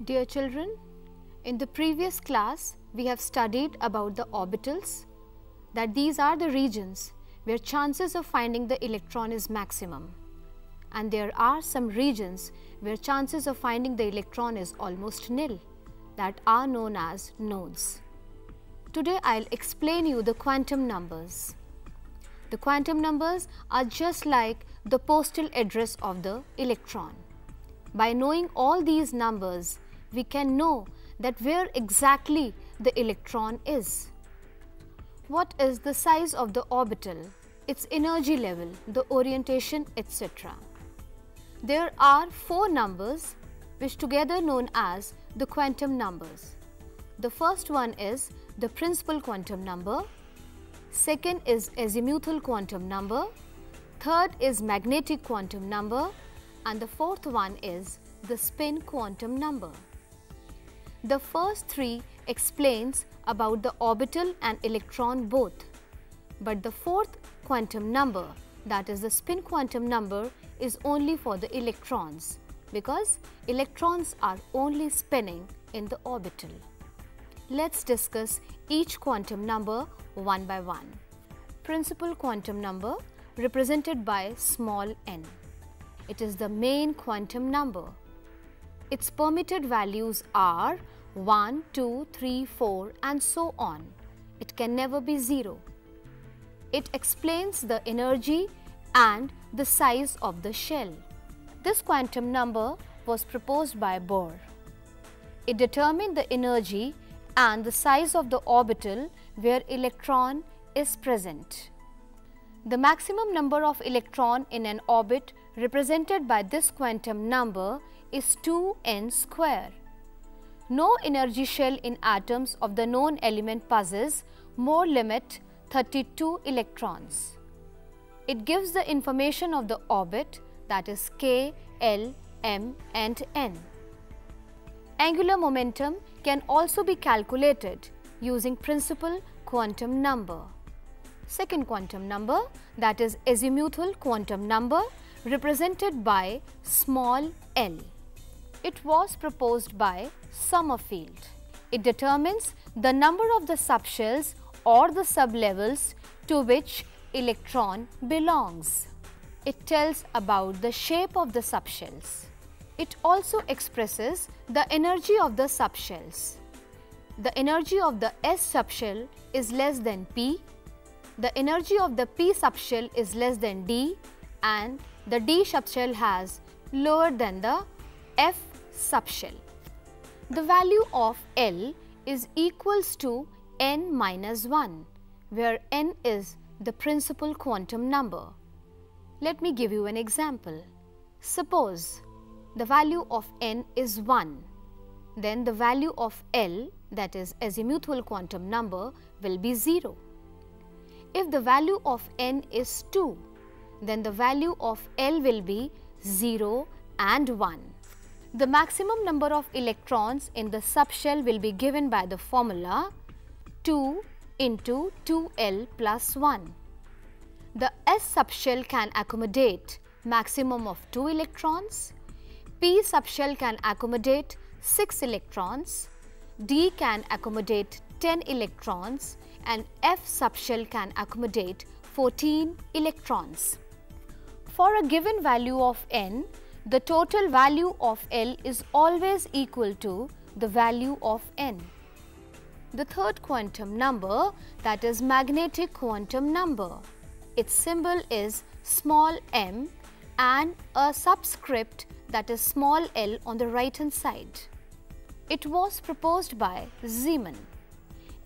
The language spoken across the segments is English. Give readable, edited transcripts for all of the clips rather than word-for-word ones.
Dear children, in the previous class we have studied about the orbitals, that these are the regions where chances of finding the electron is maximum, and there are some regions where chances of finding the electron is almost nil, that are known as nodes. Today I'll explain you the quantum numbers. The quantum numbers are just like the postal address of the electron. By knowing all these numbers, we can know that where exactly the electron is. What is the size of the orbital, its energy level, the orientation, etc. There are 4 numbers which together known as the quantum numbers. The first one is the principal quantum number, second is azimuthal quantum number, third is magnetic quantum number, and the fourth one is the spin quantum number. The first 3 explains about the orbital and electron both, but the fourth quantum number, that is the spin quantum number, is only for the electrons, because electrons are only spinning in the orbital. Let's discuss each quantum number one by one. Principal quantum number, represented by small n. It is the main quantum number. Its permitted values are 1, 2, 3, 4 and so on. It can never be 0. It explains the energy and the size of the shell. This quantum number was proposed by Bohr. It determined the energy and the size of the orbital where electron is present. The maximum number of electron in an orbit represented by this quantum number is 2n square. No energy shell in atoms of the known element possesses more limit 32 electrons. It gives the information of the orbit, that is k, l, m and n. Angular momentum can also be calculated using principal quantum number. Second quantum number, that is azimuthal quantum number, represented by small l. It was proposed by Sommerfeld. It determines the number of the subshells or the sublevels to which electron belongs. It tells about the shape of the subshells. It also expresses the energy of the subshells. The energy of the S subshell is less than P, the energy of the P subshell is less than D, and the D subshell has lower than the F subshell. The value of L is equals to n minus 1, where n is the principal quantum number. Let me give you an example. Suppose the value of n is 1, then the value of L, that is azimuthal quantum number, will be 0. If the value of n is 2, then the value of L will be 0 and 1. The maximum number of electrons in the subshell will be given by the formula 2 into 2L plus 1. The S subshell can accommodate maximum of 2 electrons, P subshell can accommodate 6 electrons, D can accommodate 10 electrons and F subshell can accommodate 14 electrons. For a given value of n, the total value of L is always equal to the value of n. The third quantum number, that is magnetic quantum number. Its symbol is small m and a subscript, that is small l, on the right hand side. It was proposed by Zeeman.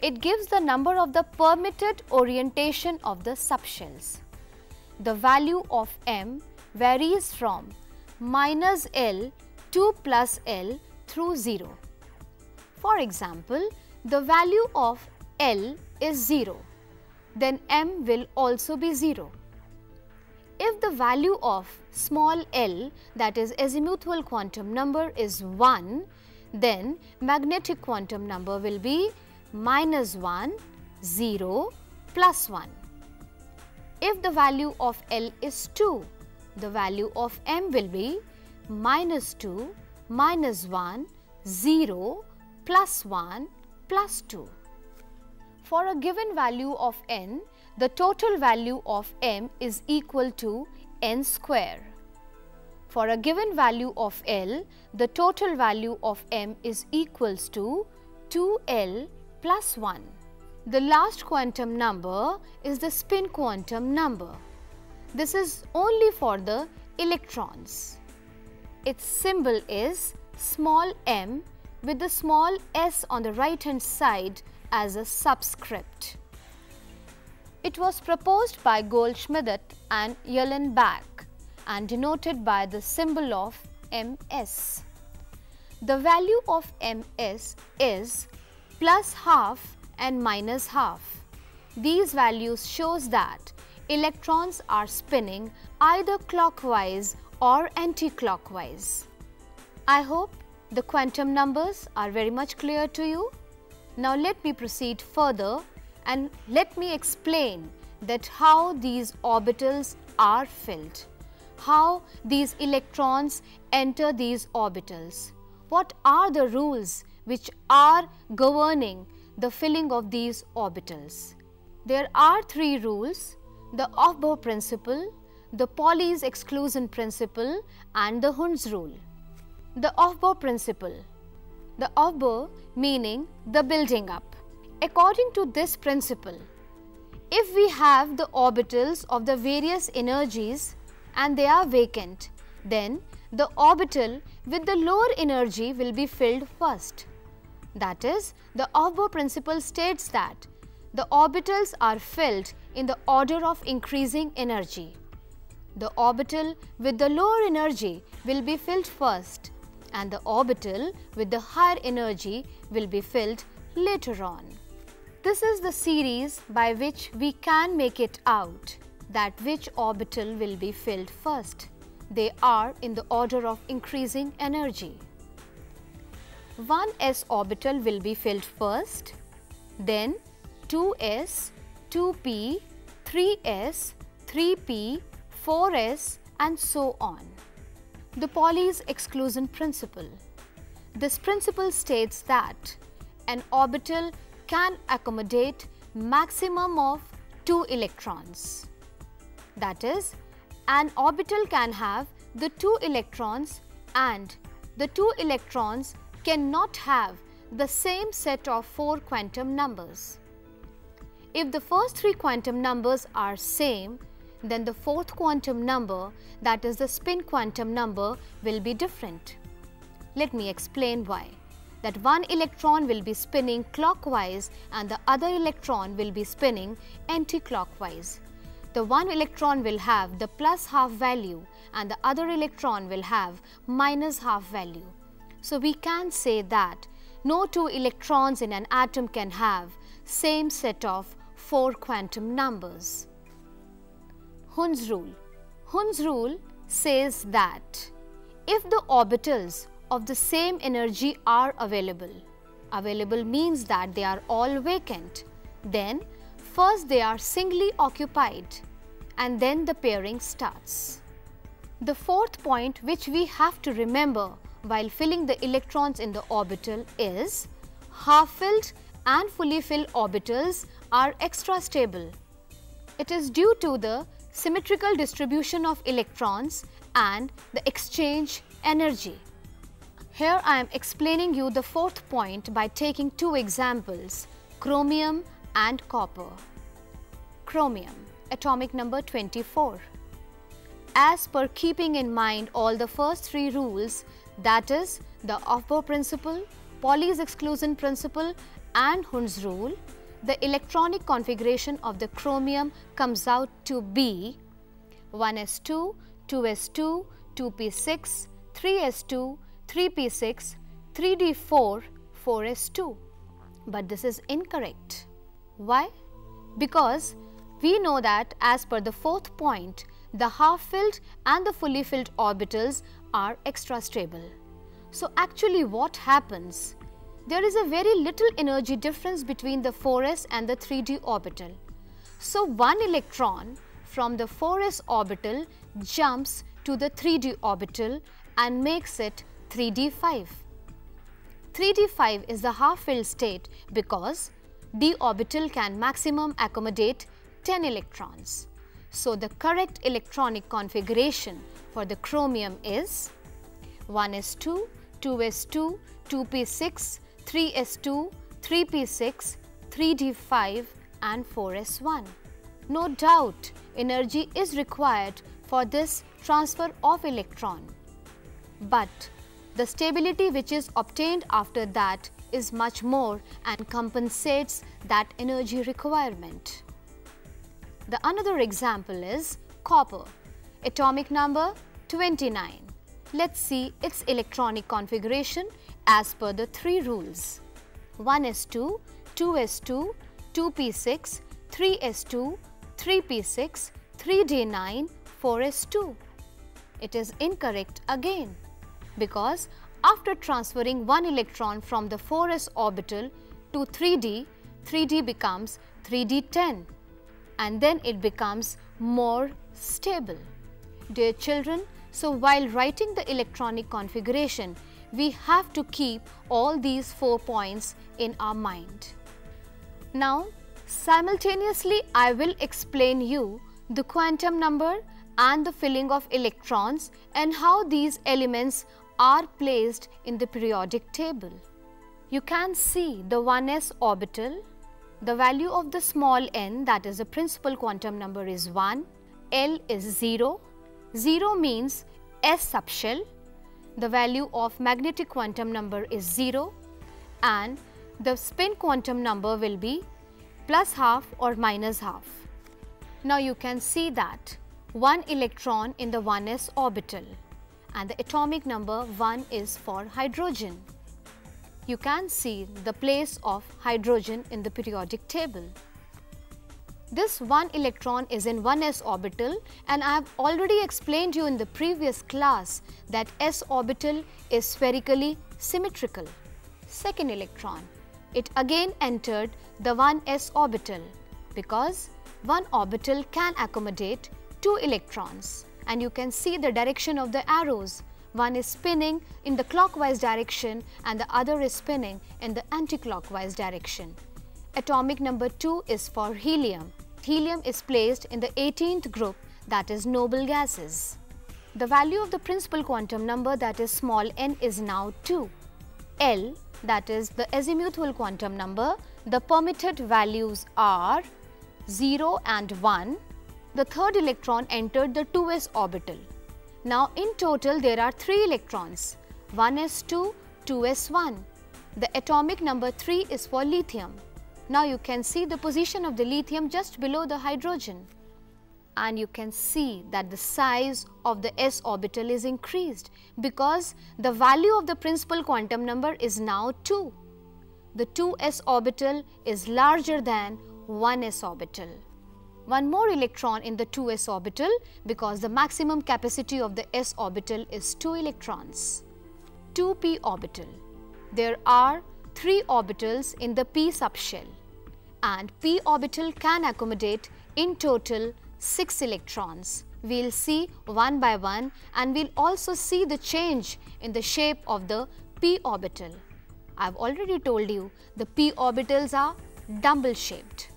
It gives the number of the permitted orientation of the subshells. The value of m varies from minus L to plus L through 0. For example, the value of L is 0, then m will also be 0. If the value of small l, that is azimuthal quantum number, is 1, then magnetic quantum number will be minus 1, 0, plus 1. If the value of L is 2, the value of M will be minus 2, minus 1, 0, plus 1, plus 2. For a given value of N, the total value of M is equal to N square. For a given value of L, the total value of M is equals to 2L plus 1. The last quantum number is the spin quantum number. This is only for the electrons. Its symbol is small m with the small s on the right hand side as a subscript. It was proposed by Goldschmidt and Uhlenbach and denoted by the symbol of Ms. The value of Ms is plus half and minus half. These values shows that electrons are spinning either clockwise or anti-clockwise. I hope the quantum numbers are very much clear to you. Now let me proceed further and let me explain that how these orbitals are filled, how these electrons enter these orbitals, what are the rules which are governing the filling of these orbitals. There are three rules: the Aufbau principle, the Pauli's exclusion principle and the Hund's rule. The Aufbau principle. The Aufbau meaning the building up. According to this principle, if we have the orbitals of the various energies and they are vacant, then the orbital with the lower energy will be filled first. That is, the Aufbau principle states that the orbitals are filled in the order of increasing energy. The orbital with the lower energy will be filled first and the orbital with the higher energy will be filled later on. This is the series by which we can make it out that which orbital will be filled first. They are in the order of increasing energy. 1s orbital will be filled first, then 2s, 2p, 3s, 3p, 4s and so on. The Pauli's exclusion principle. This principle states that an orbital can accommodate maximum of 2 electrons. That is, an orbital can have the 2 electrons and the 2 electrons cannot have the same set of 4 quantum numbers. If the first 3 quantum numbers are same, then the fourth quantum number, that is the spin quantum number, will be different. Let me explain why. That one electron will be spinning clockwise and the other electron will be spinning anti-clockwise. The one electron will have the plus half value and the other electron will have minus half value. So we can say that no 2 electrons in an atom can have same set of 4 quantum numbers. Hund's rule. Hund's rule says that if the orbitals of the same energy are available means that they are all vacant, then first they are singly occupied and then the pairing starts. The fourth point which we have to remember while filling the electrons in the orbital is half-filled and fully filled orbitals are extra stable. It is due to the symmetrical distribution of electrons and the exchange energy. Here I am explaining you the fourth point by taking 2 examples, chromium and copper. Chromium, atomic number 24. As per keeping in mind all the first 3 rules, that is the Aufbau principle, Pauli's exclusion principle and Hund's rule, the electronic configuration of the chromium comes out to be 1s2, 2s2, 2p6, 3s2, 3p6, 3d4, 4s2. But this is incorrect. Why? Because we know that as per the fourth point, the half-filled and the fully filled orbitals are extra stable. So actually what happens? There is a very little energy difference between the 4s and the 3d orbital. So one electron from the 4s orbital jumps to the 3d orbital and makes it 3d5. 3d5 is the half-filled state because d orbital can maximum accommodate 10 electrons. So the correct electronic configuration for the chromium is 1s2, 2s2, 2p6, 3s2, 3p6, 3d5 and 4s1. No doubt energy is required for this transfer of electron, but the stability which is obtained after that is much more and compensates that energy requirement. The another example is copper, atomic number 29. Let's see its electronic configuration as per the three rules: 1s2, 2s2, 2p6, 3s2, 3p6, 3d9, 4s2. It is incorrect again because after transferring one electron from the 4s orbital to 3d, 3d becomes 3d10 and then it becomes more stable. Dear children, so while writing the electronic configuration, we have to keep all these 4 points in our mind. Now, simultaneously I will explain you the quantum number and the filling of electrons and how these elements are placed in the periodic table. You can see the 1s orbital. The value of the small n, that is the principal quantum number, is 1. L is 0. 0 means s subshell. The value of magnetic quantum number is 0 and the spin quantum number will be plus half or minus half. Now you can see that one electron in the 1s orbital and the atomic number 1 is for hydrogen. You can see the place of hydrogen in the periodic table. This one electron is in 1s orbital and I have already explained you in the previous class that s orbital is spherically symmetrical. Second electron, it again entered the 1s orbital because one orbital can accommodate 2 electrons and you can see the direction of the arrows. One is spinning in the clockwise direction and the other is spinning in the anti-clockwise direction. Atomic number 2 is for helium. Helium is placed in the 18th group, that is noble gases. The value of the principal quantum number, that is small n, is now 2. L, that is the azimuthal quantum number, the permitted values are 0 and 1. The third electron entered the 2s orbital. Now in total there are 3 electrons, 1s2, 2s1. The atomic number 3 is for lithium. Now you can see the position of the lithium just below the hydrogen. And you can see that the size of the s orbital is increased because the value of the principal quantum number is now 2. The 2s orbital is larger than 1s orbital. One more electron in the 2s orbital because the maximum capacity of the s orbital is 2 electrons. 2p orbital. There are 3 orbitals in the p subshell and p orbital can accommodate in total 6 electrons. We will see one by one and we will also see the change in the shape of the p orbital. I have already told you the p orbitals are dumbbell shaped.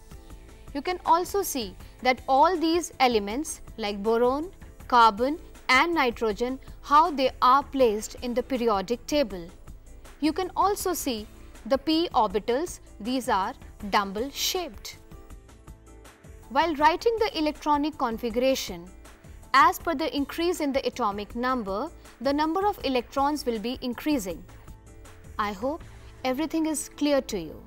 You can also see that all these elements like boron, carbon and nitrogen, how they are placed in the periodic table. You can also see the p orbitals, these are dumbbell shaped. While writing the electronic configuration, as per the increase in the atomic number, the number of electrons will be increasing. I hope everything is clear to you.